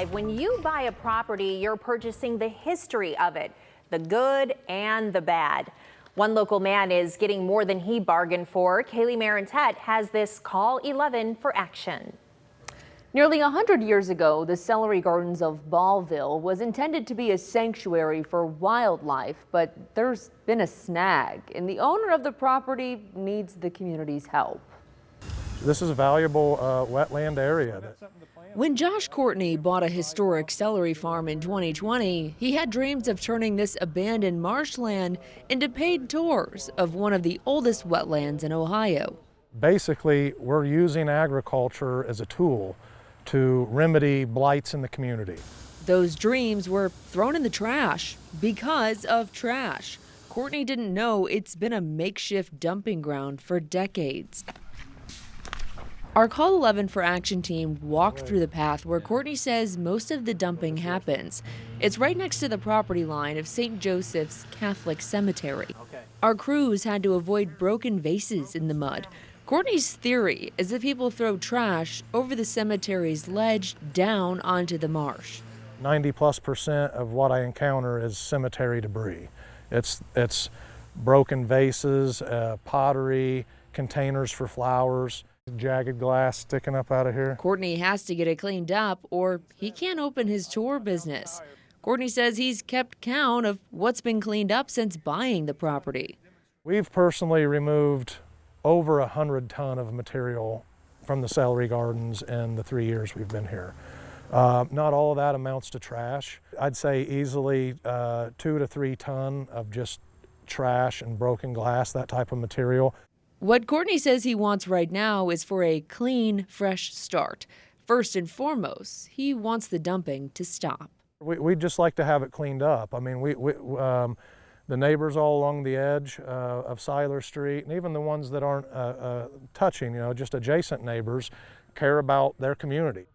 When you buy a property, you're purchasing the history of it, the good and the bad. One local man is getting more than he bargained for. Kaylee Marentet has this Call 11 for action. Nearly 100 years ago, the Celery Gardens of Ballville was intended to be a sanctuary for wildlife, but there's been a snag, and the owner of the property needs the community's help. This is a valuable wetland area. When Josh Courtney bought a historic celery farm in 2020, he had dreams of turning this abandoned marshland into paid tours of one of the oldest wetlands in Ohio. Basically, we're using agriculture as a tool to remedy blights in the community. Those dreams were thrown in the trash because of trash. Courtney didn't know it's been a makeshift dumping ground for decades. Our Call 11 for Action team walked through the path where Courtney says most of the dumping happens. It's right next to the property line of St. Joseph's Catholic Cemetery. Our crews had to avoid broken vases in the mud. Courtney's theory is that people throw trash over the cemetery's ledge down onto the marsh. 90+% of what I encounter is cemetery debris. It's broken vases, pottery, containers for flowers. Jagged glass sticking up out of here. Courtney has to get it cleaned up or he can't open his tour business. Courtney says he's kept count of what's been cleaned up since buying the property. We've personally removed over 100 tons of material from the Celery Gardens in the 3 years we've been here. Not all of that amounts to trash. I'd say easily 2 to 3 tons of just trash and broken glass, that type of material. What Courtney says he wants right now is for a clean, fresh start. First and foremost, he wants the dumping to stop. We'd just like to have it cleaned up. I mean, the neighbors all along the edge of Siler Street, and even the ones that aren't touching, just adjacent neighbors, care about their community.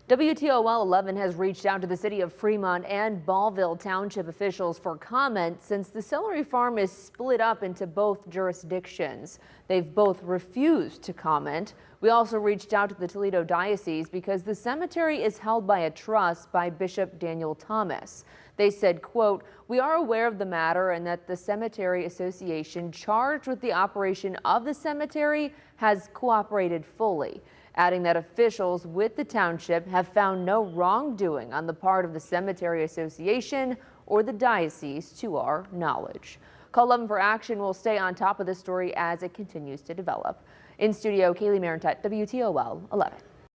WTOL 11 has reached out to the city of Fremont and Ballville Township officials for comment since the celery farm is split up into both jurisdictions. They've both refused to comment. We also reached out to the Toledo Diocese because the cemetery is held by a trust by Bishop Daniel Thomas. They said, quote, "We are aware of the matter and that the Cemetery Association charged with the operation of the cemetery has cooperated fully," adding that officials with the township have found no wrongdoing on the part of the Cemetery Association or the diocese to our knowledge. Call 11 for Action will stay on top of this story as it continues to develop. In studio, Kaylee Marentet, WTOL 11.